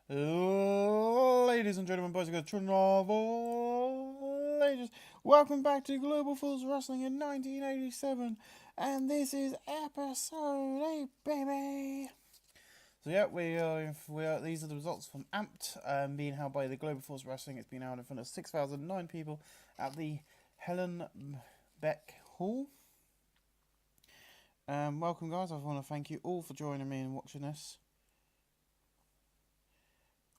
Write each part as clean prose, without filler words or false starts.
Ladies and gentlemen, boys and girls, children of all ages, welcome back to Global Force Wrestling in 1987, and this is episode 8, baby! So yeah, these are the results from AMPED, being held by the Global Force Wrestling. It's been held in front of 6,009 people at the Helen Beck Hall. Welcome guys, I want to thank you all for joining me and watching this.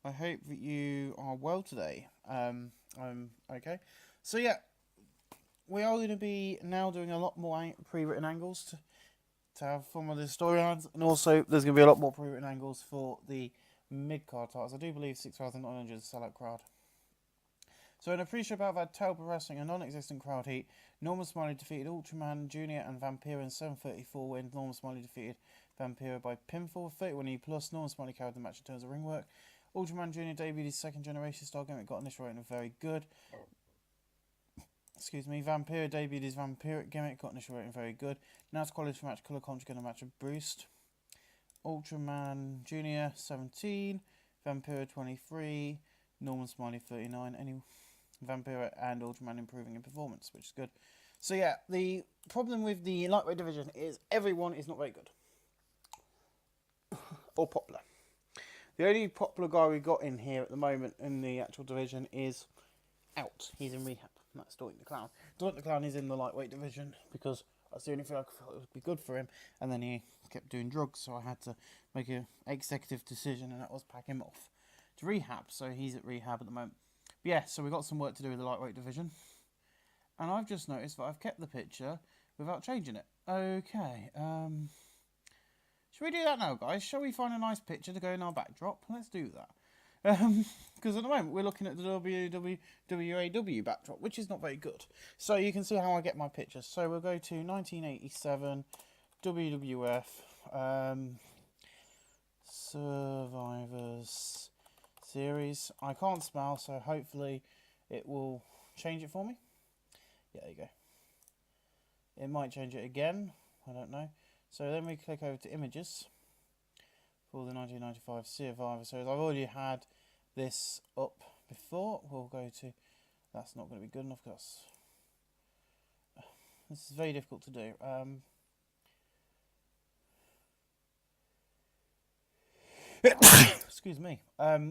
I hope that you are well today. I'm okay. So yeah, we are going to be now doing a lot more pre-written angles to have fun with the storylines, and also there's going to be a lot more pre-written angles for the mid-card titles. I do believe 6,900 is a sellout crowd. So in a pre-show bout that Telber Wrestling, a non-existent crowd heat, Norman Smiley defeated Ultraman Jr. and Vampiro in 7:34 when Norman Smiley defeated Vampiro by pinfall. 31E plus, Norman Smiley carried the match in terms of ring work. Ultraman Jr. debuted his second generation style gimmick, got initial rating very good. Excuse me, Vampiro debuted his vampiric gimmick, got initial rating very good. Now it's quality for match, colour commentary going to match with Bruce. Ultraman Jr. 17, Vampiro 23, Norman Smiley 39. Any Vampiro and Ultraman improving in performance, which is good. So yeah, the problem with the lightweight division is everyone is not very good or popular. The only popular guy we got in here at the moment in the actual division is out. He's in rehab. That's Doink the Clown. Doink the Clown is in the lightweight division because that's the only thing I thought would be good for him. And then he kept doing drugs, so I had to make an executive decision, and that was pack him off to rehab. So he's at rehab at the moment. But yeah, so we've got some work to do with the lightweight division. And I've just noticed that I've kept the picture without changing it. Okay, should we do that now, guys? Shall we find a nice picture to go in our backdrop? Let's do that. Because at the moment we're looking at the WWAW backdrop, which is not very good. So you can see how I get my pictures. So we'll go to 1987 WWF Survivors Series. I can't spell, so hopefully it will change it for me. Yeah, there you go. It might change it again. I don't know. So then we click over to images for the 1995 Survivor Series. I've already had this up before. We'll go to... That's not going to be good enough because this is very difficult to do. Excuse me.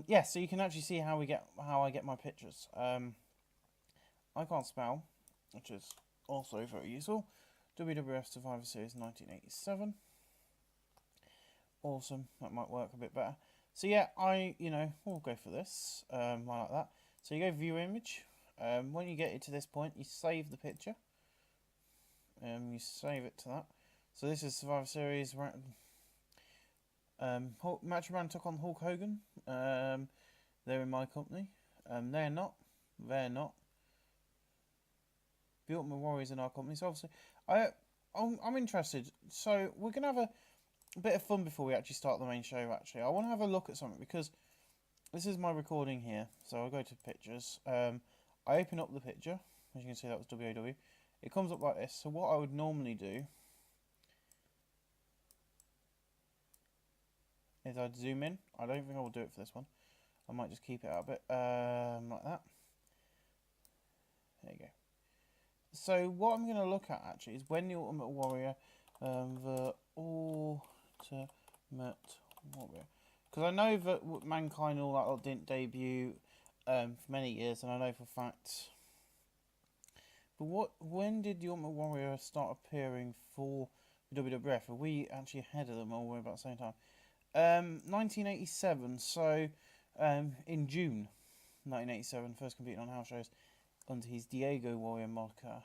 Yeah, so you can actually see how I get my pictures. I can't spell, which is also very useful. WWF Survivor Series 1987. Awesome, that might work a bit better. So yeah, we'll go for this. I like that. So you go view image. When you get it to this point, you save the picture. You save it to that. So this is Survivor Series. Macho Man took on Hulk Hogan. They're in my company. They're not. They're not. The Ultimate Warriors in our company. So obviously, I'm interested. So we're gonna have a bit of fun before we actually start the main show. Actually, I want to have a look at something because this is my recording here. So I'll go to pictures. I open up the picture. As you can see, that was WAW. It comes up like this. So what I would normally do is I'd zoom in. I don't think I will do it for this one. I might just keep it out a bit like that. There you go. So what I'm going to look at actually is when the Ultimate Warrior, the Ultimate Warrior, because I know that Mankind and all that didn't debut for many years, and I know for a fact. But when did the Ultimate Warrior start appearing for the WWF? Are we actually ahead of them, or we're about the same time? 1987. So in June 1987, first competing on house shows under his Diego Warrior moniker.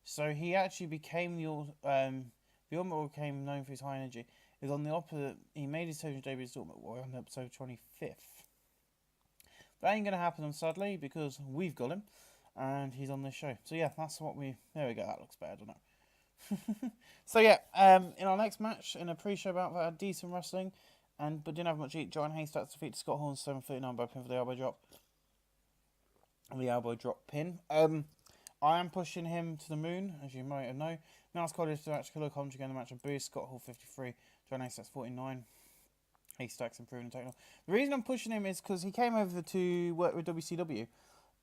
So he actually became the Ultimate Warrior became known for his high energy. It was on the opposite. He made his television debut as Ultimate Warrior on episode 25th. That ain't gonna happen, sadly, because we've got him, and he's on this show. So yeah, that's what we. There we go. That looks better, doesn't it? So yeah, in our next match, in a pre-show bout that had decent wrestling, but didn't have much heat. John Haystacks defeated Scott Hall in 7:39 by pin for the elbow drop. The elbow drop pin. I am pushing him to the moon, as you might have known. Now it's called to match Killer Commentary again, the match of Boost, Scott Hall 53, John Haystacks 49. Haystack's improving technical. The reason I'm pushing him is because he came over to work with WCW,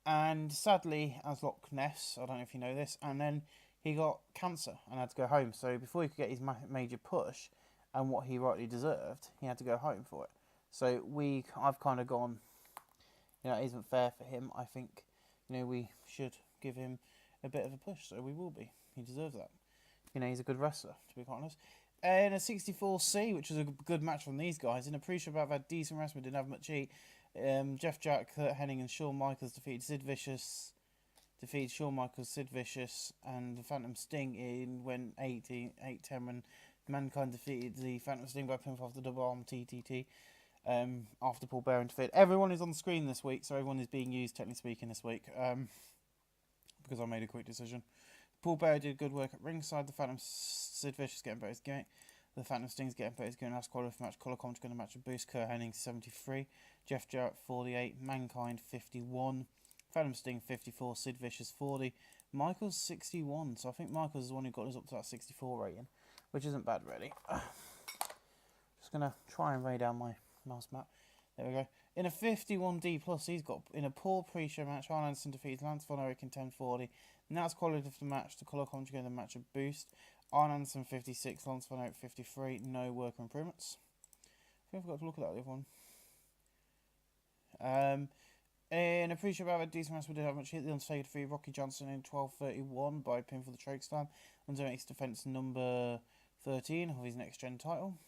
and sadly, as Loch Ness, I don't know if you know this, and then he got cancer and had to go home. So before he could get his major push, and what he rightly deserved, he had to go home for it. So I've kind of gone, it isn't fair for him. I think, we should give him a bit of a push. So we will be. He deserves that. He's a good wrestler, to be quite honest. In a 64C, which was a good match from these guys. In a pre-show, I've had decent wrestling, didn't have much heat. Jeff Jarrett, Kurt Hennig, and Shawn Michaels defeated Sid Vicious, Shawn Michaels, Sid Vicious, and the Phantom Sting in when 8-10 when Mankind defeated the Phantom Sting by pinfall off the double arm TTT. After Paul Bearer interfered. Everyone is on the screen this week, so everyone is being used, technically speaking, this week. Because I made a quick decision. Paul Bearer did good work at ringside. The Phantom Sid Vicious getting better his gimmick. The Phantom Sting's getting better his gimmick. Last quality for match. Collar commentary going to match a boost. Kurt Hennig 73. Jeff Jarrett 48. Mankind 51. Phantom Sting 54. Sid Vicious 40. Michaels 61. So I think Michaels is the one who got us up to that 64 rating, which isn't bad really. Just going to try and lay down my mouse map. There we go. In a 51D+, he's got, in a poor pre-show match, Arn Anderson defeats Lance Von Erich in 10:40. And that's quality of the match. The colour commentary gave the match a boost. Arn Anderson 56, Lance Von Erich 53. No work improvements. I think I forgot to look at that other one. In a pre-show about a decent match, we did have much hit. The Undertaker defeated Rocky Johnson in 12:31 by pin for the choke slam. Undertaker's defence number 13 of his next gen title.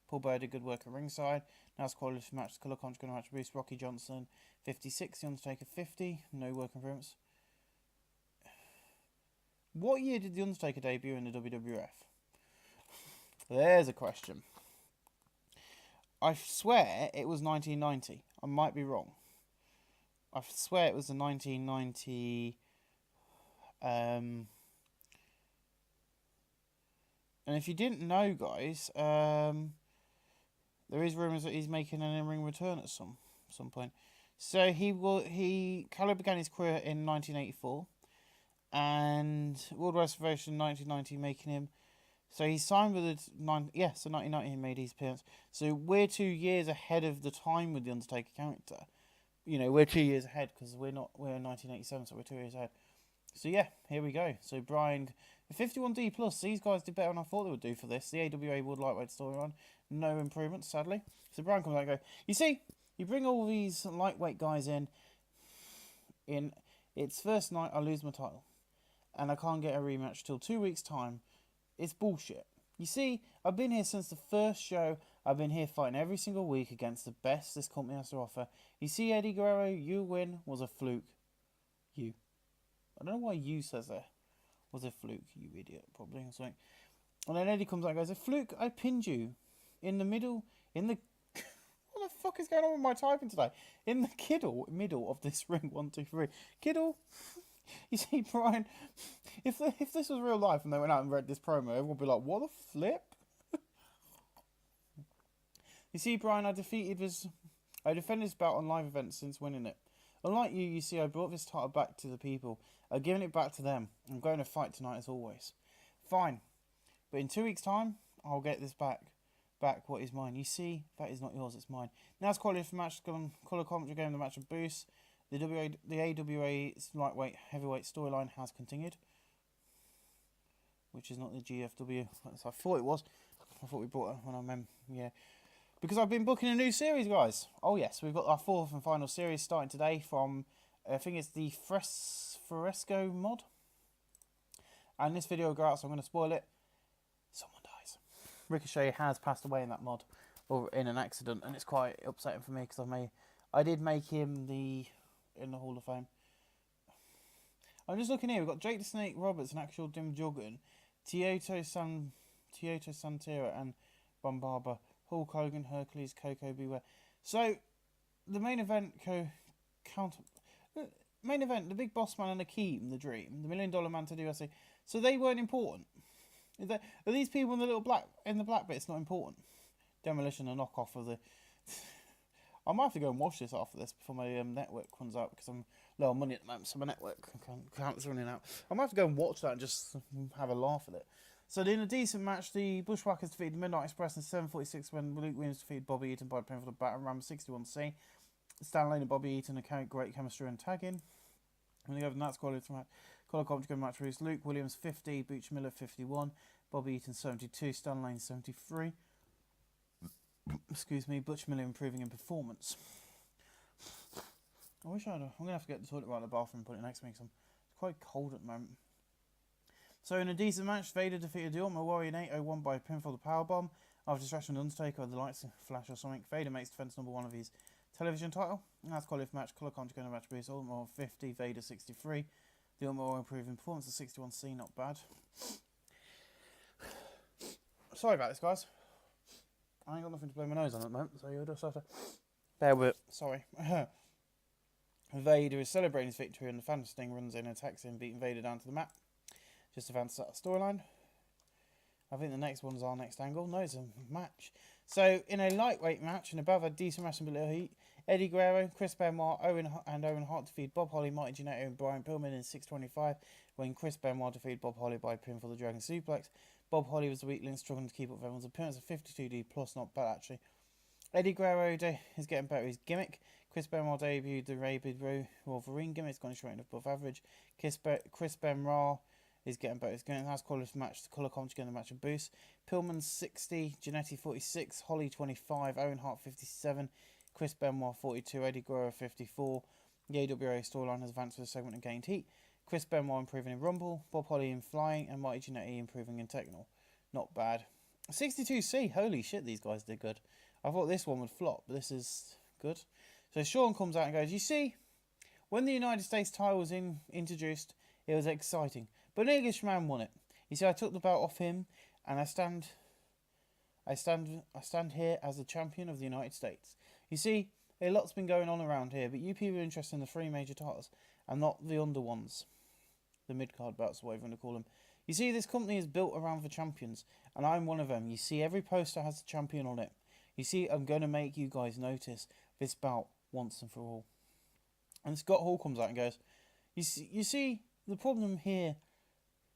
Paul Bearer did good work at ringside. Now it's quality for match. The colour commentary going to match boost. Rocky Johnson 56, The Undertaker 50. No work improvements. What year did The Undertaker debut in the WWF? There's a question. I swear it was 1990. I might be wrong. I swear it was the 1990... And if you didn't know, guys, there is rumours that he's making an in-ring return at some point. So Callow began his career in 1984. And World Wrestling Federation in 1990 making him... So he signed with so 1990 he made his appearance. So we're 2 years ahead of the time with the Undertaker character. We're 2 years ahead because we're in 1987, so we're 2 years ahead. So yeah, here we go. So Brian, 51D+, these guys did better than I thought they would do for this. The AWA World Lightweight storyline, no improvements, sadly. So Brian comes out and goes, you see, you bring all these lightweight guys in its first night, I lose my title. And I can't get a rematch till 2 weeks' time. It's bullshit. You see, I've been here since the first show. I've been here fighting every single week against the best this company has to offer. You see, Eddie Guerrero, you win was a fluke. You. I don't know why you says that. Was a fluke, you idiot, probably, or something. And then Eddie comes out and goes, a fluke, I pinned you. In the middle, what the fuck is going on with my typing today? In the middle of this ring, 1, 2, 3. Kiddle. You see, Brian, if this was real life and they went out and read this promo, everyone would be like, what the flip? You see, Brian, I defended this bout on live events since winning it. Unlike you see, I brought this title back to the people. I've given it back to them. I'm going to fight tonight as always. Fine. But in 2 weeks' time, I'll get this back what is mine. You see, that is not yours, it's mine. Now it's quality for match. Colour commentary game, the match of boost. The AWA lightweight heavyweight storyline has continued, which is not the GFW as I thought it was. I thought we brought it when I remember, yeah. Because I've been booking a new series, guys. Oh yes, we've got our 4th and final series starting today from, I think it's the Fresco mod. And this video will go out, so I'm going to spoil it. Someone dies. Ricochet has passed away in that mod, or in an accident, and it's quite upsetting for me because I did make him in the Hall of Fame. I'm just looking here. We've got Jake the Snake Roberts and actual Dim Juggen, Tioto Santera and Bombaba, Hulk Hogan, Hercules, Coco Beware. So the main event, the Big Boss Man and Akeem, the Dream, the $1 Million Man to the USA. So they weren't important. Are these people in the black bits not important? Demolition, a knockoff of the. I might have to go and watch this after this before my network runs out because I'm low on money at the moment, so my network account's running out. I might have to go and watch that and just have a laugh at it. So in a decent match, the Bushwhackers defeated the Midnight Express in 7:46 when Luke Williams defeated Bobby Eaton by pinfall of Batter Ram 61C. Stan Lane and Bobby Eaton are great chemistry and tagging. When you go over Nats quality match, Collar Compton match was Luke Williams 50, Butch Miller 51, Bobby Eaton 72, Stan Lane 73. Excuse me, Butch Miller improving in performance. I wish I'm going to have to get the toilet right in the bathroom and put it next to me because it's quite cold at the moment. So in a decent match, Vader defeated the Ultimate Warrior in 8:01 by pinfall the powerbomb. After distraction Undertaker, the lights flash or something, Vader makes defense number 1 of his television title. That's quality for match. Colour commentary match boost. Ultimate Warrior 50, Vader 63. The Ultimate Warrior improving performance of 61C, not bad. Sorry about this, guys. I ain't got nothing to blow my nose on at the moment, so you'll just have to bear with it. Sorry. Vader is celebrating his victory and the Phantom Sting runs in and attacks him, beating Vader down to the mat. Just to advance that storyline. I think the next one's our next angle. No, it's a match. So, in a lightweight match, and above a decent match in below heat, Eddie Guerrero, Chris Benoit, Owen Hart defeated Bob Holly, Marty Jannetty and Brian Pillman in 6:25 when Chris Benoit defeated Bob Holly by pinfall the Dragon Suplex. Bob Holly was the weak link, struggling to keep up with everyone's appearance of 52D plus, not bad actually. Eddie Guerrero is getting better with his gimmick. Chris Benoit debuted the Rabid Wolverine gimmick, it's gone straight above average. Chris Benoit is getting better. It's going to have quality match. The colour commentary getting the match a boost. Pillman 60, Jannetty 46, Holly 25, Owen Hart 57, Chris Benoit 42, Eddie Guerrero 54. The AWA storyline has advanced for the segment and gained heat. Chris Benoit improving in Rumble, Bob Holly in Flying, and Marty Jannetty improving in Technical. Not bad. 62C, holy shit, these guys did good. I thought this one would flop, but this is good. So Sean comes out and goes, you see, when the United States title was introduced, it was exciting. But an Englishman won it. You see, I took the belt off him, and I stand here as the champion of the United States. You see, a lot's been going on around here, but you people are interested in the 3 major titles, and not the under ones. The mid-card belts, whatever you want to call them. You see, this company is built around the champions, and I'm one of them. You see, every poster has the champion on it. You see, I'm going to make you guys notice this belt once and for all. And Scott Hall comes out and goes, you see, the problem here,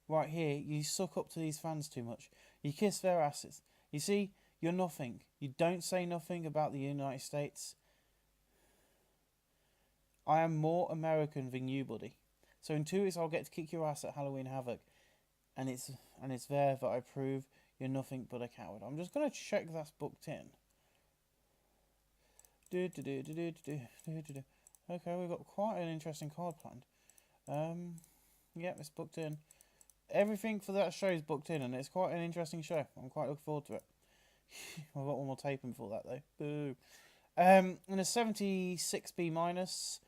right here, you suck up to these fans too much. You kiss their asses. You see, you're nothing. You don't say nothing about the United States. I am more American than you, buddy. So in 2 weeks, I'll get to kick your ass at Halloween Havoc. And it's there that I prove you're nothing but a coward. I'm just going to check that's booked in. Okay, we've got quite an interesting card planned. Yeah, it's booked in. Everything for that show is booked in, and it's quite an interesting show. I'm quite looking forward to it. I've got one more taping for that though. Boo. And a 76B minus,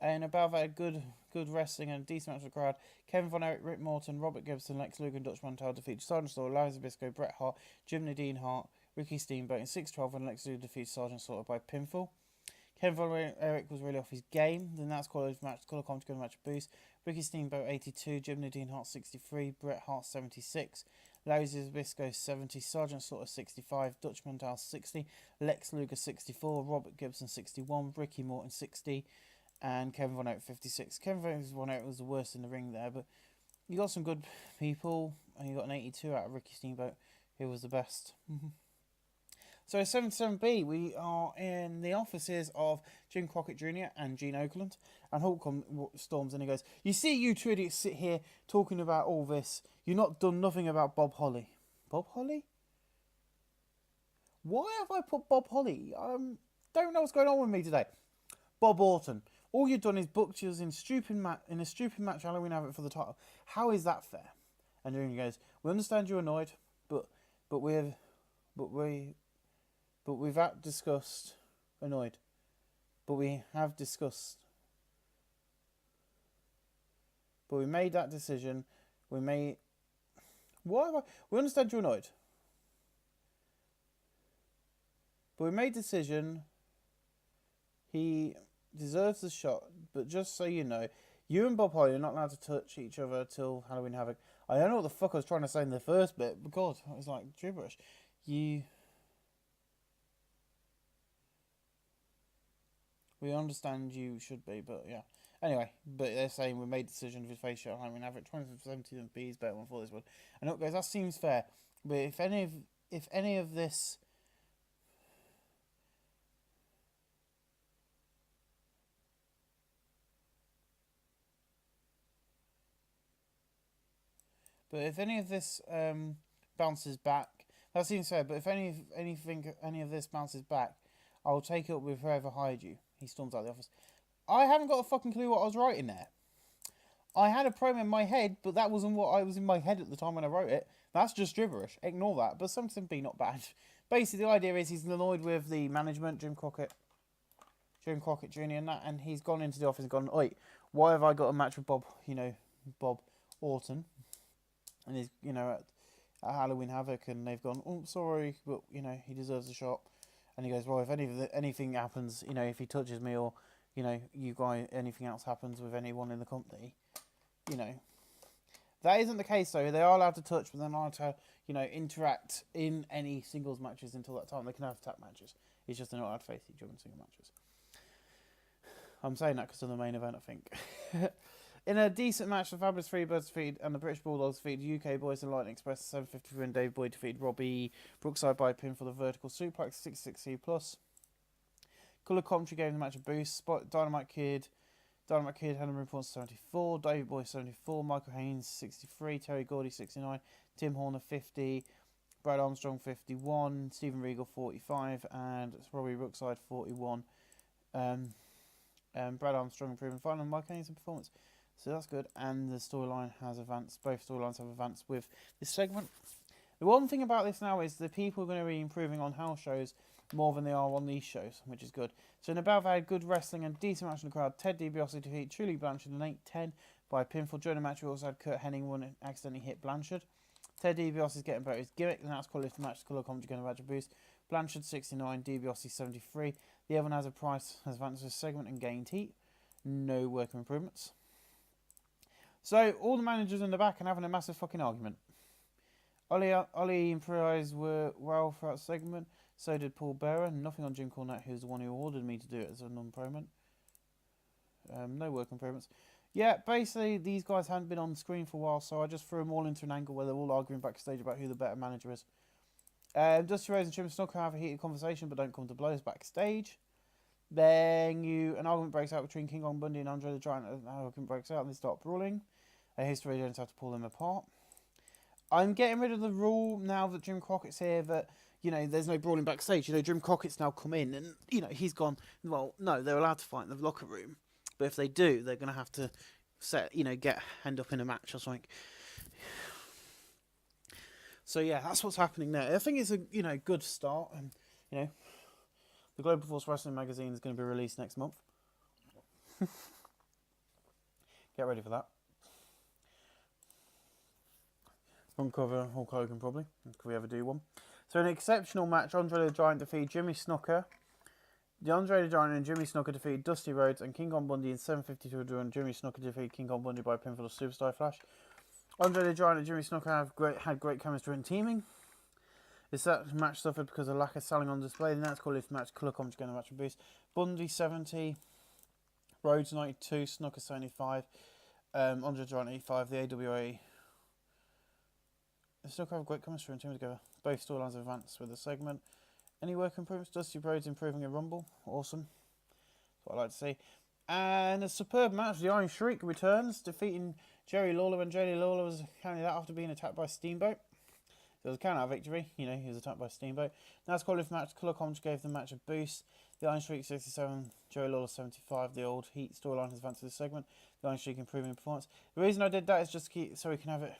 and above that, good wrestling and a decent match for the crowd. Kevin Von Erich, Rick Morton, Robert Gibson, Lex Luger, and Dutch Mantel defeated Sergeant Slaughter, Larry Zbyszko, Bret Hart, Jim Nadine Hart, Ricky Steamboat in 6:12 when Lex Luger defeated Sergeant Slaughter by pinfall. Kevin Von Erich was really off his game. Then that's quality match. Colour commentary match boost. Ricky Steamboat 82, Jim Nadine Hart 63, Bret Hart 76, Larry Zbyszko 70, Sergeant Slaughter 65, Dutch Mantel 60, Lex Luger 64, Robert Gibson 61, Ricky Morton 60, and Kevin Von Erich 56. Kevin Von Erich was the worst in the ring there, but you got some good people, and you got an 82 out of Ricky Steamboat, who was the best. So 77B, we are in the offices of Jim Crockett Jr. and Gene Okerlund, and Hulk storms and he goes, you see you two idiots sit here talking about all this, you've not done nothing about Bob Holly. Bob Holly? Why have I put Bob Holly? Don't know what's going on with me today. Bob Orton. All you've done is booked us in a stupid match Halloween Havoc for the title. How is that fair? And Junior goes, we understand you're annoyed, but we've discussed annoyed. But we have discussed. But we made that decision. We understand you're annoyed. But we made a decision. He deserves the shot. But just so you know, you and Bob Holly are not allowed to touch each other till Halloween Havoc. I don't know what the fuck I was trying to say in the first bit. But God, it was like gibberish. We understand you should be, but yeah. Anyway, but they're saying we made the decision of his face shot home. We have it 20/70 and B's better one for this one. And look, guys, that seems fair. But if any of this, bounces back, that seems fair. But if any of this bounces back, I'll take it up with whoever hired you. He storms out of the office. I haven't got a fucking clue what I was writing there. I had a promo in my head, but that wasn't what I was in my head at the time when I wrote it. That's just gibberish. Ignore that. But something be not bad. Basically, the idea is he's annoyed with the management, Jim Crockett Jr. and that, and he's gone into the office and gone, "Oi, why have I got a match with Bob Orton?" And he's, at Halloween Havoc, and they've gone, "Oh, sorry, but he deserves a shot." And he goes, "Well, if anything happens, if he touches me or you guys, anything else happens with anyone in the company, that isn't the case though. They are allowed to touch, but they're not allowed to, interact in any singles matches until that time. They can have tag matches. It's just they're not allowed to face each other in single matches." I'm saying that because of the main event, I think. In a decent match, the Fabulous Freebirds defeated and the British Bulldogs defeated UK Boys and Lightning Express 750 win. Dave Boyd defeated Robbie Brookside by pin for the vertical suplex 660+. Colour commentary gave the match a boost. Dynamite Kid had a report 74, David Boy 74, Michael Haynes 63, Terry Gordy 69, Tim Horner 50, Brad Armstrong 51, Stephen Regal 45, and Robbie Brookside 41. Brad Armstrong improving final, and Michael Haynes in performance. So that's good, and the storyline has advanced. Both storylines have advanced with this segment. The one thing about this now is the people are going to be improving on house shows more than they are on these shows, which is good. So in about, they had good wrestling and decent match in the crowd. Ted DiBiase defeated Truly Blanchard in 8-10 by pinfall. During the match, we also had Kurt Hennig won and accidentally hit Blanchard. Ted DiBiase is getting better his gimmick, and that's quality of the match. Colour commentary going to match a boost. Blanchard 69, DiBiase 73. The other one has a price, has advanced this segment and gained heat. No worker improvements. So all the managers in the back are having a massive fucking argument. Ollie and Prize were well throughout the segment. So did Paul Bearer. Nothing on Jim Cornette, who's the one who ordered me to do it as a non-promo. No work improvements. Yeah, basically these guys hadn't been on screen for a while, so I just threw them all into an angle where they're all arguing backstage about who the better manager is. Dusty Rhodes and Jim Snuka have a heated conversation, but don't come to blows backstage. Then an argument breaks out between King Kong Bundy and Andre the Giant. An argument breaks out and they start brawling. History don't have to pull them apart. I'm getting rid of the rule now that Jim Crockett's here that, there's no brawling backstage. Jim Crockett's now come in and, he's gone, well, no, they're allowed to fight in the locker room. But if they do, they're going to have to end up in a match or something. So, yeah, that's what's happening there. I think it's a, good start. And, the Global Force Wrestling magazine is going to be released next month. Get ready for that. Front cover, Hulk Hogan probably, if we ever do one. So an exceptional match, Andre the Giant defeated Jimmy Snuka. The Andre the Giant and Jimmy Snuka defeated Dusty Rhodes and King Kong Bundy in 752 and Jimmy Snuka defeated King Kong Bundy by pinfall of Superstar Flash. Andre the Giant and Jimmy Snuka had great chemistry and teaming. This match suffered because of lack of selling on display. The next quality match, colour commentary going to match a boost. Bundy 70, Rhodes 92, Snuka 75, Andre the Giant 85, the AWA. They still have great chemistry and team together. Both storylines advance with the segment. Any work improvements? Dusty Rhodes improving in Rumble. Awesome. That's what I like to see. And a superb match. The Iron Shriek returns, defeating Jerry Lawler when Jerry Lawler was counting that after being attacked by Steamboat. So it was a count out victory. He was attacked by Steamboat. That's quality match. Colour commentary gave the match a boost. The Iron Shriek 67, Jerry Lawler 75. The old Heat storyline has advanced to this segment. The Iron Shriek improving in performance. The reason I did that is just to keep so we can have it.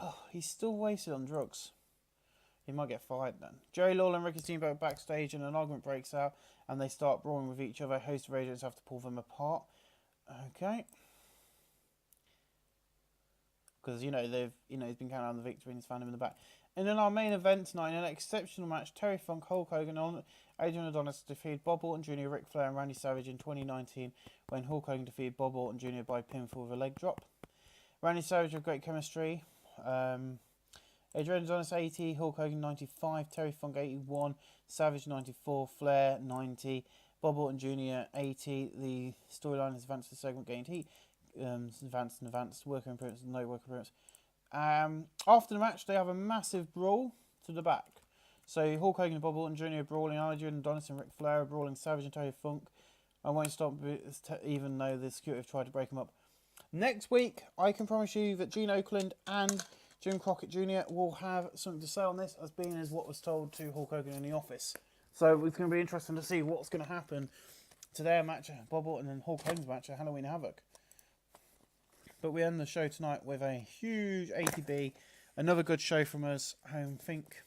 Oh, he's still wasted on drugs. He might get fired then. Jerry Lawler and Ricky Steamboat backstage and an argument breaks out and they start brawling with each other. Host of agents have to pull them apart. Okay. Because, he's been counting on the victory and he's found him in the back. And in our main event tonight, in an exceptional match, Terry Funk, Hulk Hogan, and Adrian Adonis defeated Bob Orton Jr., Ric Flair and Randy Savage in 2019 when Hulk Hogan defeated Bob Orton Jr. by pinfall with a leg drop. Randy Savage with great chemistry. Adrian Adonis 80, Hulk Hogan 95, Terry Funk 81, Savage 94, Flair 90, Bob Orton Jr. 80. The storyline is advanced to the segment, gained heat. Advanced. Worker improvements, no worker improvements. After the match, they have a massive brawl to the back. So Hulk Hogan and Bob Orton Jr. brawling, Adrian Adonis and Ric Flair brawling, Savage and Terry Funk. I won't stop even though the security have tried to break them up. Next week, I can promise you that Gene Okerlund and Jim Crockett Jr. will have something to say on this, as being as what was told to Hulk Hogan in the office. So it's going to be interesting to see what's going to happen to their match, Bob Orton and Hulk Hogan's match at Halloween Havoc. But we end the show tonight with a huge ATB. Another good show from us. I think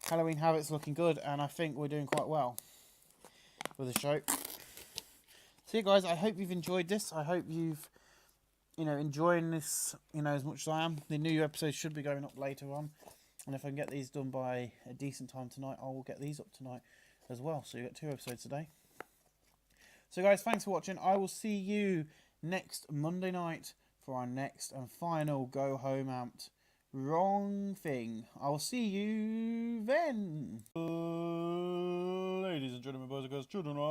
Halloween Havoc's looking good, and I think we're doing quite well with the show. So yeah, guys, I hope you've enjoyed this. I hope you've, enjoying this, as much as I am. The new episodes should be going up later on. And if I can get these done by a decent time tonight, I will get these up tonight as well. So you get 2 episodes today. So guys, thanks for watching. I will see you next Monday night for our next and final Go Home Amped Wrong Thing. I will see you then. Ladies and gentlemen, boys and girls, children of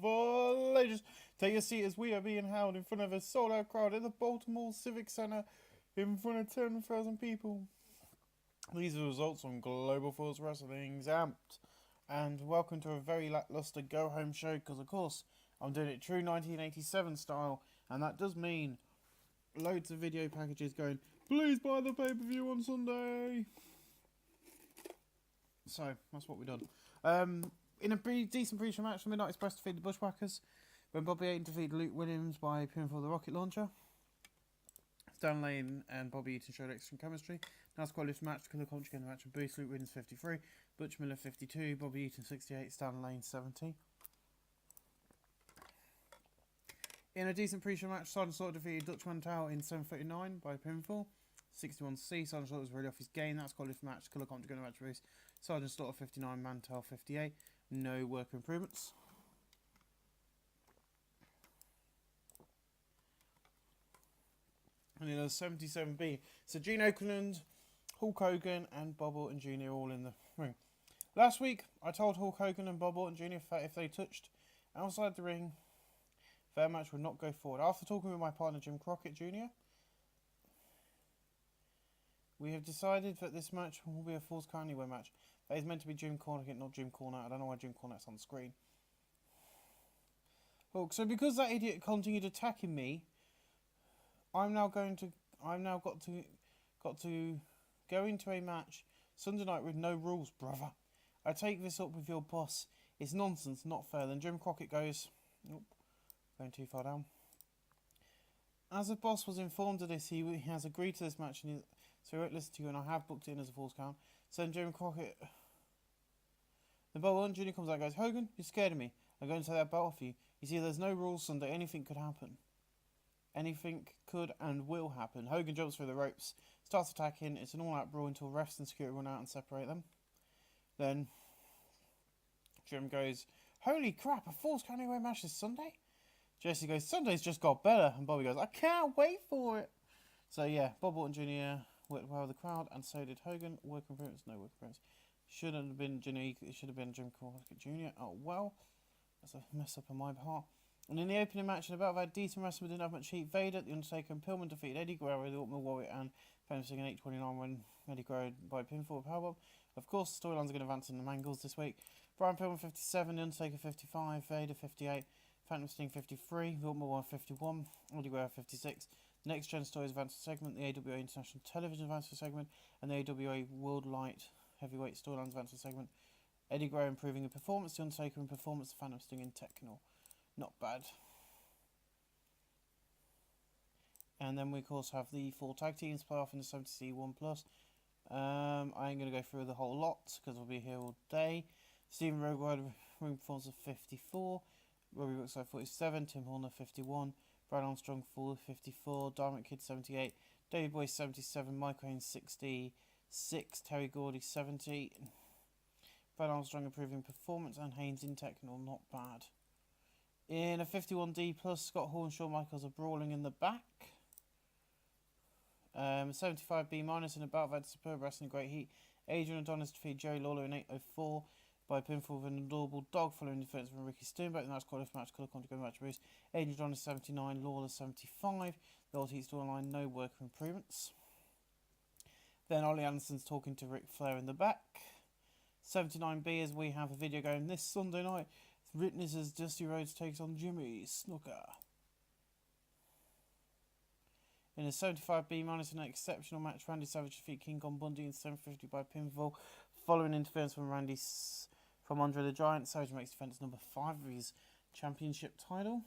all ages, take a seat as we are being held in front of a sold-out crowd at the Baltimore Civic Center in front of 10,000 people. These are the results from Global Force Wrestling's Amped. And welcome to a very lackluster go-home show, because of course I'm doing it true 1987 style, and that does mean loads of video packages going, please buy the pay-per-view on Sunday. So that's what we've done. In a decent pre-show match, the Midnight Express defeated the Bushwhackers when Bobby Eaton defeated Luke Williams by pinfall the rocket launcher. Stan Lane and Bobby Eaton showed excellent chemistry. Nice quality match, Killer Conch in the match with Boost. Luke Williams 53, Butch Miller 52, Bobby Eaton 68, Stan Lane 70. In a decent pre-show match, Sergeant Slaughter defeated Dutch Mantel in 7:39 by pinfall. 61C, Sergeant Slaughter was really off his game. That's quality match, Killer Conch in the match with Sergeant Slaughter 59, Mantel 58. No work improvements. And in a 77B, so Gene Okerlund, Hulk Hogan and Bob Orton Jr. all in the ring. Last week, I told Hulk Hogan and Bob Orton Jr. that if they touched outside the ring, their match would not go forward. After talking with my partner Jim Crockett Jr., we have decided that this match will be a Falls Count Anywhere match. That is meant to be Jim Cornette, not Jim Cornette. I don't know why Jim Cornette's on the screen. Hulk, so because that idiot continued attacking me, I've now got to go into a match Sunday night with no rules, brother. I take this up with your boss. It's nonsense, not fair. Then Jim Crockett goes, nope, going too far down. As the boss was informed of this, he has agreed to this match, and so he won't listen to you, and I have booked it in as a Falls Count. So then Jim Crockett, the Bob Orton Jr. comes out and goes, Hogan, you're scared of me. I'm going to take that belt off you. You see, there's no rules Sunday. Anything could happen. Anything could and will happen. Hogan jumps through the ropes, starts attacking. It's an all-out brawl until refs and security run out and separate them. Then Jim goes, holy crap, a Falls Count Anywhere match this Sunday? Jesse goes, Sunday's just got better. And Bobby goes, I can't wait for it. So yeah, Bob Orton Jr. worked well with the crowd, and so did Hogan. Work improvements, no work improvements. Shouldn't have been it should have been Jim Crockett Jr. Oh well, that's a mess up on my part. And in the opening match, about that decent wrestling didn't have much heat. Vader, The Undertaker, and Pillman defeated Eddie Guerrero, the Ultimate Warrior, and finishing in 8:29 when Eddie Guerrero by pinfall with Powerbomb. Of course, the storylines are going to advance in the Mangles this week. Brian Pillman 57, The Undertaker 55, Vader 58, Phantom Sting 53, the Ultimate Warrior 51, Eddie Guerrero 56. The Next Gen Stories advanced segment, the AWA International Television advanced segment, and the AWA World Light Heavyweight Storylines advanced segment. Eddie Guerrero improving in performance, The Undertaker in performance, Phantom Sting in technical. Not bad. And then we of course have the 4 tag teams play off in the 70C1+. I ain't going to go through the whole lot because we'll be here all day. Stephen Rogue ring performance of 54, Robbie Brookside 47, Tim Horner 51, Brad Armstrong 54, Diamond Kid 78, David Boy 77, Mike Haynes 66, Terry Gordy 70. Brad Armstrong improving performance and Haynes in technical, not bad. In a 51D+, Scott Hall and Shawn Michaels are brawling in the back. 75B- in a battle of superb wrestling, great heat. Adrian Adonis defeated Jerry Lawler in 8:04. by pinfall with an adorable dog following defence from Ricky Steamboat. That's qualified for match, colour commentary, match boost. Adrian John is 79, Lawler 75. The old heat storyline, no work improvements. Then Ollie Anderson's talking to Ric Flair in the back. 79B as we have a video going this Sunday night. Witness as Dusty Rhodes takes on Jimmy Snuka. In a 75B minus an exceptional match, Randy Savage defeat King Kong Bundy in 750 by pinfall. Following interference from from Andre the Giant, Savage makes defence number 5 of his championship title.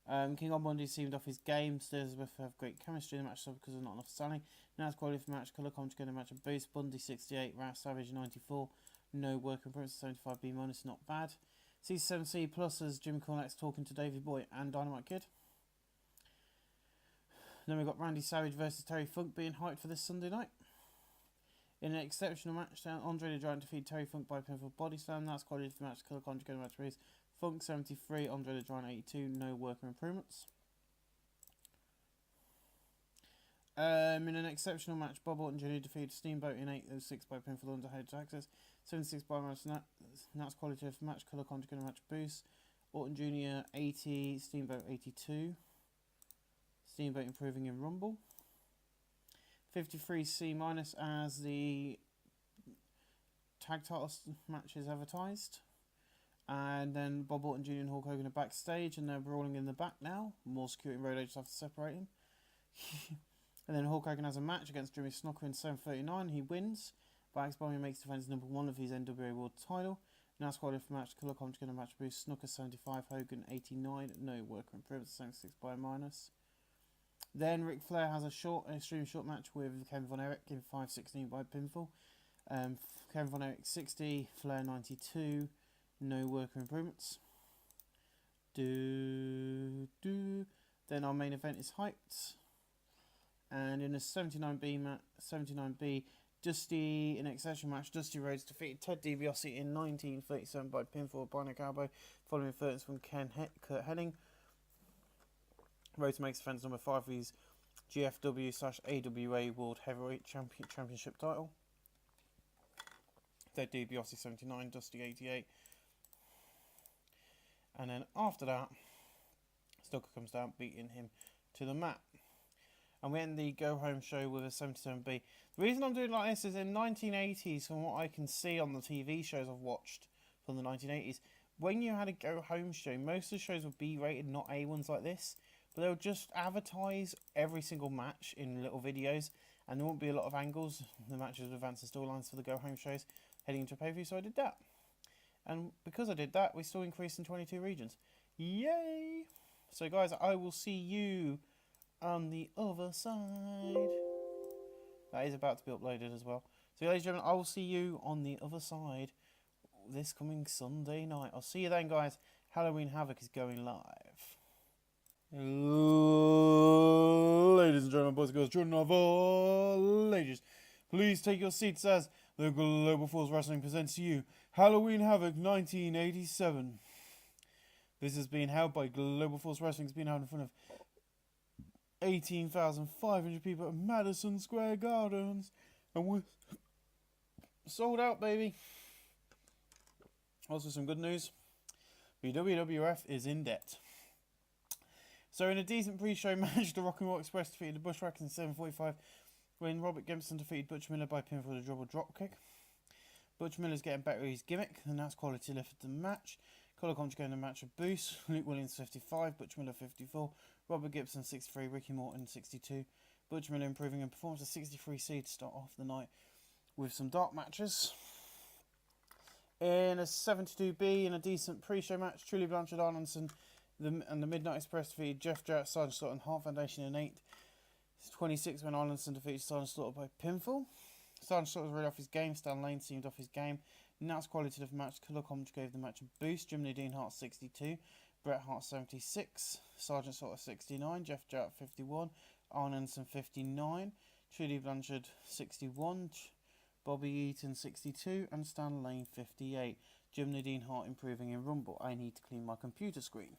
King Kong Bundy seemed off his game. Stirs both have great chemistry in the match because of not enough selling. Now it's quality for match. Colour commentary going to match a boost. Bundy 68, Savage 94. No work improvements. 75B minus, not bad. C7C plus as Jim Cornette's talking to Davey Boy and Dynamite Kid. Then we've got Randy Savage versus Terry Funk being hyped for this Sunday night. In an exceptional match, Andre the Giant defeated Terry Funk by pinfall body slam. That's quality for the match. Colour commentary going to match boost. Funk 73, Andre the Giant 82, no work improvements. In an exceptional match, Bob Orton Jr. defeated Steamboat in 806 by pinfall under head access. 76 by match, that's quality for match. Colour commentary going to match boost. Orton Jr. 80, Steamboat 82. Steamboat improving in Rumble. 53C minus as the tag title match is advertised. And then Bob Orton Jr. and Hulk Hogan are backstage and they're brawling in the back now. More security and road agents have to separate him. And then Hulk Hogan has a match against Jimmy Snuka in 7:39. He wins. Bax Bomber makes defense number 1 of his NWA World title. Now squad for match. Colour commentary going to match boost. Snuka 75, Hogan 89. No work improvements. 76 by a minus. Then Ric Flair has an extremely short match with Kevin Von Erich in 5:16 by pinfall. Kevin Von Erich 60, Flair 92. No work improvements. Then our main event is hyped. And in a 79B Dusty, in an exceptional match, Dusty Rhodes defeated Ted DiBiase in 1937 by pinfall by Nick Albo, following interference from Kurt Hennig. Rhodes makes defense number 5 of his GFW/AWA World Heavyweight Championship title. Ted DiBiase 79, Dusty 88. And then after that, Snuka comes down, beating him to the mat. And we end the Go Home show with a 77B. The reason I'm doing like this is in 1980s, from what I can see on the TV shows I've watched from the 1980s, when you had a Go Home show, most of the shows were B-rated, not A ones like this. But they'll just advertise every single match in little videos, and there won't be a lot of angles. The matches would advance the storylines for the Go Home shows heading into a pay-per-view, so I did that. And because I did that, we still increased in 22 regions. Yay! So guys, I will see you on the other side. That is about to be uploaded as well. So ladies and gentlemen, I will see you on the other side this coming Sunday night. I'll see you then, guys. Halloween Havoc is going live. Ladies and gentlemen, boys and girls, children of all ages, please take your seats as the Global Force Wrestling presents to you Halloween Havoc 1987. This has been held by Global Force Wrestling. It's been held in front of 18,500 people at Madison Square Gardens, and we're sold out, baby. Also, some good news: the WWF is in debt. So, in a decent pre-show match, the Rock and Roll Express defeated the Bushwhackers in 7:45, when Robert Gibson defeated Butch Miller by pinfall with a double dropkick. Butch Miller's getting better with his gimmick, and that's quality lifted the match. Colour commentary going to match a boost. Luke Williams 55, Butch Miller 54, Robert Gibson 63, Ricky Morton 62. Butch Miller improving in performance at 63C to start off the night with some dark matches. In a 72B, in a decent pre-show match, Truly Blanchard Arnson and the Midnight Express defeated Jeff Jarrett, Sergeant Slaughter and Heart Foundation in 8:26 when Arnson defeated Sergeant Slaughter by pinfall. Sergeant Slaughter was really off his game, Stan Lane seemed off his game. Nats quality of the match, colour commentary gave the match a boost. Jimmy Dean Hart 62, Bret Hart 76, Sergeant Slaughter 69, Jeff Jarrett 51, Arnson 59, Trudy Blanchard 61, Bobby Eaton 62, and Stan Lane 58. Jim Dean Hart improving in Rumble. I need to clean my computer screen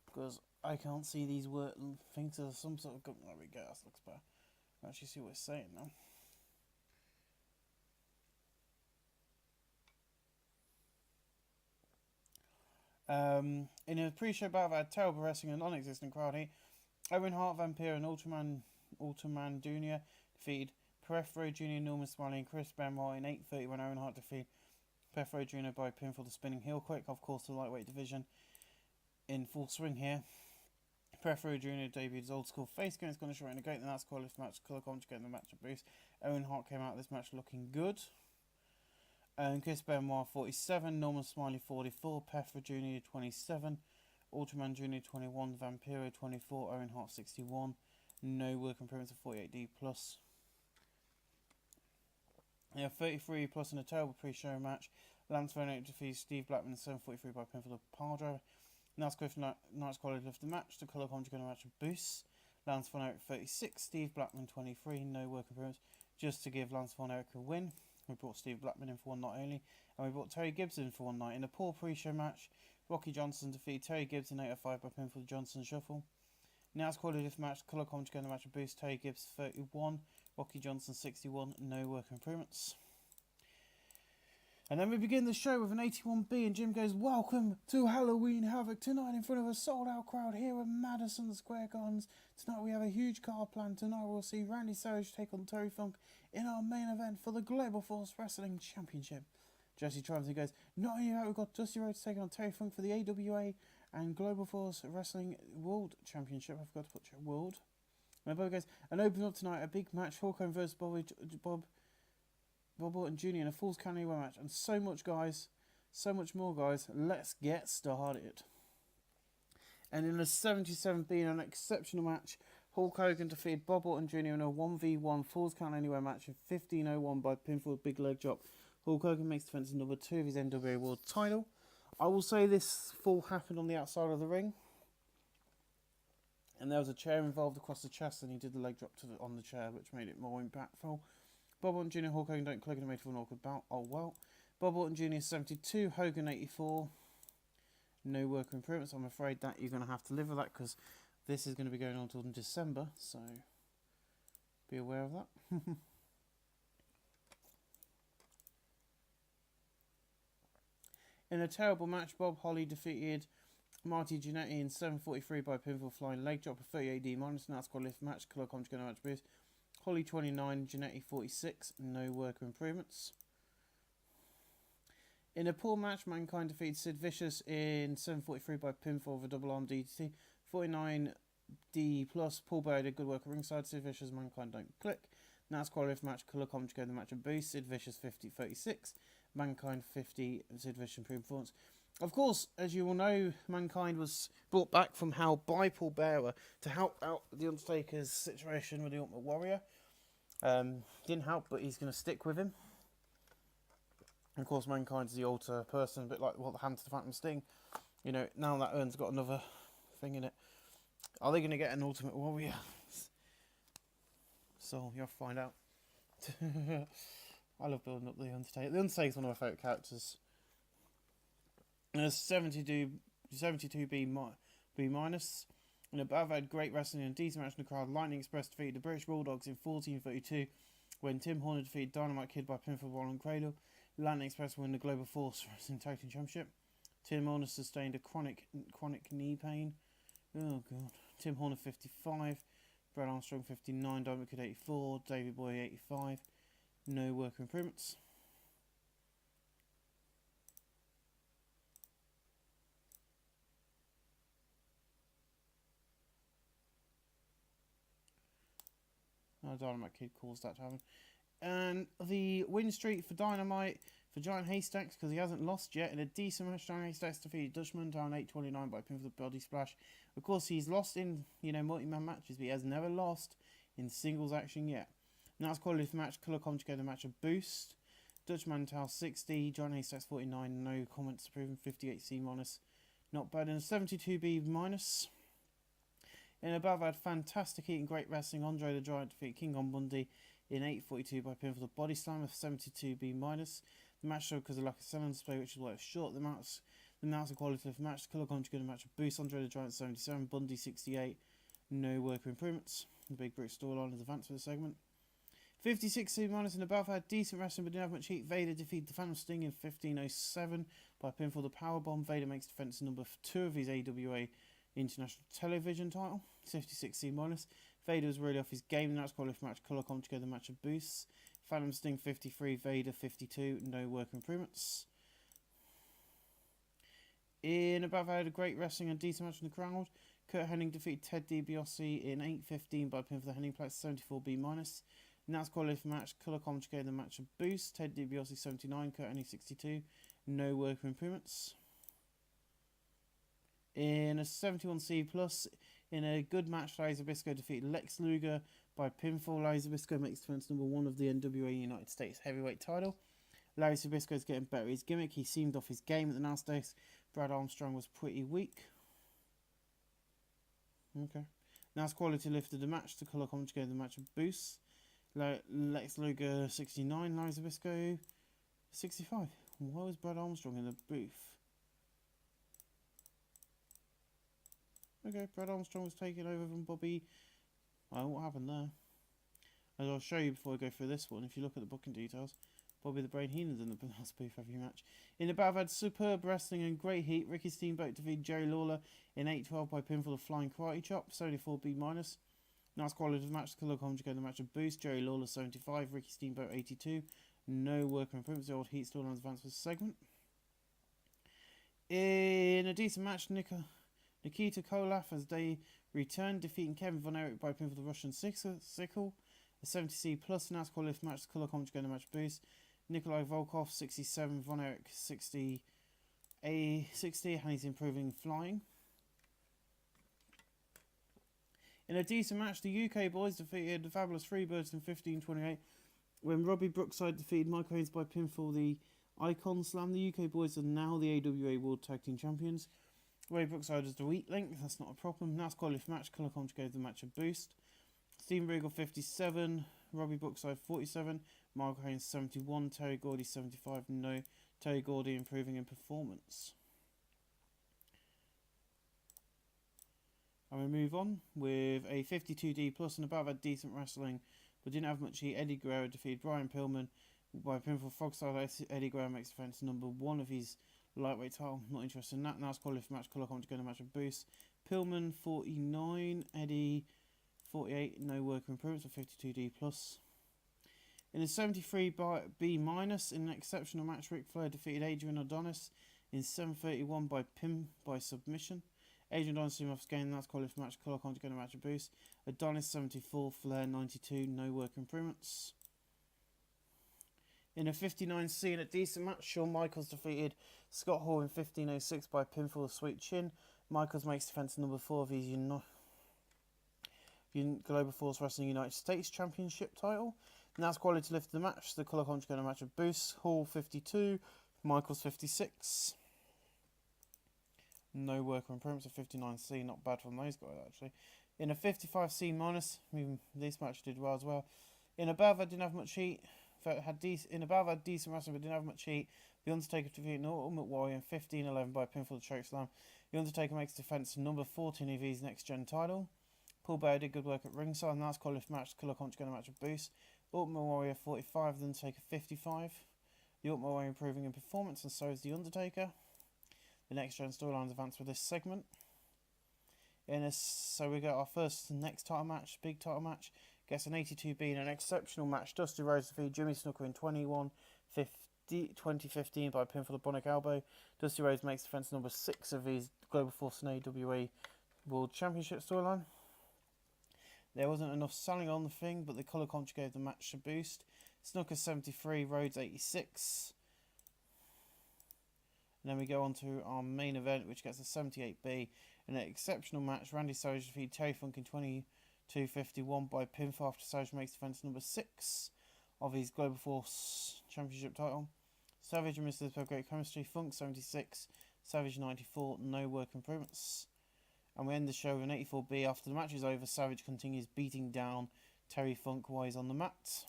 because I can't see these word things. There's some sort of... There we go, that looks better. I can actually see what it's saying now. In a pre-show bout, I had terrible wrestling and non-existent crowd heat. Owen Hart, Vampire, and Ultraman Jr. defeated Peripheral Jr., Norman Smiley, and Chris Benoit in 8:30 when Owen Hart defeated Peripheral Jr. by pinfall the spinning heel quick. Of course, the lightweight division in full swing here. Peripheral Jr. debuted his old school face against Gunner Short in the gate, and that's qualified match. Colour commentary getting the match a boost. Owen Hart came out of this match looking good. Chris Benoit 47, Norman Smiley 44, Peripheral Jr. 27, Ultraman Jr. 21, Vampiro 24, Owen Hart 61. No work improvements of 48D plus. 33 plus in a terrible pre-show match. Lance Von Erich defeats Steve Blackman 7:43 by pinfall the pile driver. Night's quality of the match. The colour commentary going to match a boost. Lance Von Erich 36, Steve Blackman 23. No work improvements just to give Lance Von Erich a win. We brought Steve Blackman in for one night only, and we brought Terry Gibson for one night. In a poor pre-show match, Rocky Johnson defeated Terry Gibson 8:05 by pinfall the Johnson Shuffle. Now's quality of the match. Colour commentary going to match a boost. Terry Gibbs 31, Rocky Johnson 61. No work improvements. And then we begin the show with an 81B, and Jim goes, "Welcome to Halloween Havoc tonight in front of a sold-out crowd here at Madison Square Gardens. Tonight we have a huge card planned. Tonight we'll see Randy Savage take on Terry Funk in our main event for the Global Force Wrestling Championship." Jesse triumphs and goes, "Not only that, we've got Dusty Rhodes taking on Terry Funk for the AWA and Global Force Wrestling World Championship." I forgot to put World. And Bob goes, "And opens up tonight a big match, Hulk Hogan versus Bob Orton Jr. in a Falls Count Anywhere match, and so much, guys, so much more, guys. Let's get started." And in a 77B, in an exceptional match, Hulk Hogan defeated Bob Orton Jr. in a 1v1 Falls Count Anywhere match in 15:01 by pinfall big leg drop. Hulk Hogan makes defense number 2 of his NWA World title. I will say this fall happened on the outside of the ring, and there was a chair involved across the chest, and he did the leg drop on the chair, which made it more impactful. Bob Orton Jr. Hulk Hogan don't click and made for an awkward bout. Oh well. Bob Orton Jr. 72, Hogan 84. No work improvements. I'm afraid that you're going to have to live with that, because this is going to be going on until December, so be aware of that. In a terrible match, Bob Holly defeated Marty Jannetty in 7:43 by pinfall flying leg drop of 38D minus. Now squad lift match. Colour commentary going to match boost. Holly 29, Jannetty 46. No work improvements. In a poor match, Mankind defeated Sid Vicious in 7:43 by pinfall of a double arm DDT. 49D plus. Paul Bear did good work at ringside. Sid Vicious, Mankind don't click. Now squad lift match. Colour commentary going to match a boost. Sid Vicious 36. Mankind 50, Sid Vicious improved performance. Of course, as you all know, Mankind was brought back from hell by Paul Bearer to help out the Undertaker's situation with the Ultimate Warrior. Didn't help, but he's going to stick with him. And of course, Mankind's the alter person, a bit like the Hand to the Phantom Sting. You know, now that Urn's got another thing in it. Are they going to get an Ultimate Warrior? So you'll find out. I love building up the Undertaker. The Undertaker's one of my favourite characters. And a 72B B minus. And above had great wrestling and a decent match in the crowd. Lightning Express defeated the British Bulldogs in 14:32 when Tim Horner defeated Dynamite Kid by pinfall Roland Cradle. Lightning Express won the Global Force Wrestling Tag Team Championship. Tim Horner sustained a chronic knee pain. Oh god. Tim Horner 55. Brad Armstrong 59. Dynamite Kid 84. David Boy 85. No work improvements. Dynamite Kid caused that to happen. And the win streak for Dynamite for Giant Haystacks, because he hasn't lost yet. In a decent match, Giant Haystacks defeated Dutchman down 8:29 by pinfall body splash. Of course, he's lost in multi-man matches, but he has never lost in singles action yet. Now it's quality for the match. Colour commentary the match a boost. Dutchman Towel 60, Giant Haystacks 49. No comments proven. 58C minus. Not bad. In a 72B minus. In above, I had fantastic heat and great wrestling. Andre the Giant defeated King Kong Bundy in 8:42 by pinfall the body slam of 72B minus. The match showed because of lack of selling display, which is why it's short. The amounts of quality of the match. Colour commentary going to match a boost. Andre the Giant 77, Bundy 68. No work improvements. The Big Brute storyline is advanced for the segment. 56C minus and above had decent wrestling but didn't have much heat. Vader defeated the Phantom Sting in 1507 by pinfall. The Powerbomb. Vader makes defense number 2 of his AWA International Television title. 56C minus. Vader was really off his game in that qualifying match. Colour come together match of boosts. Phantom Sting 53, Vader 52. No work improvements. In above, I had a great wrestling and decent match in the crowd. Kurt Hennig defeated Ted DiBiase in 8:15 by pin for the Hennig Plex 74B minus. And that's qualifying match. Colour commentary the match of boost. Ted DiBiase 79, Kurt Hennig 62. No work improvements. In a 71C plus, in a good match, Larry Zbyszko defeated Lex Luger by pinfall. Larry Zbyszko makes defense number 1 of the NWA United States heavyweight title. Larry Zbyszko is getting better at his gimmick. He seemed off his game at the Nasdaq. Brad Armstrong was pretty weak. Okay. Now's quality lifted the match. The colour commentary the match of boost. Lex Luger 69, Larry Zbyszko 65. Why was Brad Armstrong in the booth? Okay, Brad Armstrong was taken over from Bobby. Oh, what happened there? As I'll show you before I go through this one, if you look at the booking details, Bobby the Brain Heenan's in the last booth every match. In the battle, had superb wrestling and great heat. Ricky Steamboat defeated Jerry Lawler in 8-12 by pinfall of Flying Karate Chop, 74B minus. Nice quality of the match. Colour commentary the match of boost. Jerry Lawler 75, Ricky Steamboat 82. No work improvements. The old heat storylines advance for the segment. In a decent match, Nikita Koloff as they returned, defeating Kevin Von Erich by pinfall the Russian Sickle. A 70C plus. Nice quality of the match. Colour commentary the match of boost. Nikolai Volkov 67, Von Erich 60, and he's improving flying. In a decent match, the UK boys defeated the Fabulous Freebirds in 1528 when Robbie Brookside defeated Michael Haynes by pinfall the Icon Slam. The UK boys are now the AWA World Tag Team Champions. Robbie Brookside is the weak link, that's not a problem. Nice quality of match. Colour commentary gave the match a boost. Stephen Regal 57, Robbie Brookside 47, Michael Haynes 71, Terry Gordy 75. No, Terry Gordy improving in performance. And we move on with a 52D plus and above, had decent wrestling but didn't have much heat. Eddie Guerrero defeated Brian Pillman by pinfall. Frogstyle. Eddie Guerrero makes defense number 1 of his lightweight title. Not interested in that. Nice quality match. Colour commentary to go to match of boost. Pillman 49, Eddie 48. No work improvements for 52D plus. In a 73B minus, in an exceptional match, Ric Flair defeated Adrian Adonis in 7:31 by submission. Adrian Adonis team off game. That's quality match. Colour commentary to go to match of boost. Adonis 74, Flair 92. No work improvements. In a 59C, in a decent match, Shawn Michaels defeated Scott Hall in 1506 by pinfall of Sweet Chin. Michaels makes defense number 4 of his Global Force Wrestling United States Championship title. And that's quality to lift the match. The colour commentary match of boost. Hall 52, Michaels 56. No work or improvements of 59C. Not bad from those guys actually. In a 55C minus, this match did well as well. In above, I didn't have much heat. Had decent wrestling, but didn't have much heat. The Undertaker defeated Ultimate Warrior in 15:11 by pinfall choke slam. The Undertaker makes defense number 14 of his next gen title. Paul Bearer did good work at ringside, and that's quality match. Colour commentary match of boost. Ultimate Warrior 45, the Undertaker 55. The Ultimate Warrior improving in performance, and so is the Undertaker. The next gen storylines advance with this segment. So we got our next title match, big title match. Gets an 82B in an exceptional match. Dusty Rhodes defeated Jimmy Snuka in 2015 by pinfall of Bionic Elbow. Dusty Rhodes makes defense number 6 of his Global Force and AWA World Championship storyline. There wasn't enough selling on the thing, but the colour commentary gave the match a boost. Snuka 73, Rhodes 86. And then we go on to our main event, which gets a 78B in an exceptional match. Randy Savage defeated Terry Funk in 22:51 by pinfall after Savage makes defense number 6 of his Global Force Championship title. Savage and Mr. have great chemistry. Funk 76, Savage 94. No work improvements. And we end the show with an 84B. After the match is over, Savage continues beating down Terry Funk while he's on the mat.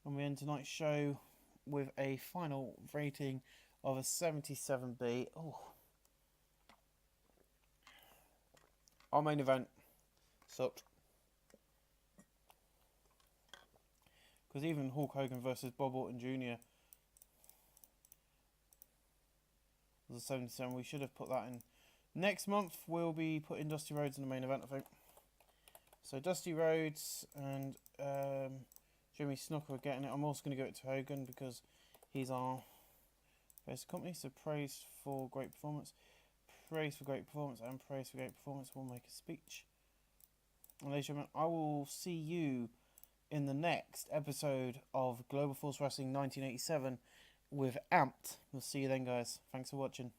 And we end tonight's show with a final rating of a 77B. Oh. Our main event sucked. Because even Hulk Hogan versus Bob Orton Jr. was a 77. We should have put that in. Next month we'll be putting Dusty Rhodes in the main event, I think. So Dusty Rhodes and Jimmy Snuka are getting it. I'm also going to give it to Hogan because he's our face company. So praise for great performance. Praise for great performance and praise for great performance. We'll make a speech. And ladies and gentlemen, I will see you in the next episode of Global Force Wrestling 1987 with Amped. We'll see you then, guys. Thanks for watching.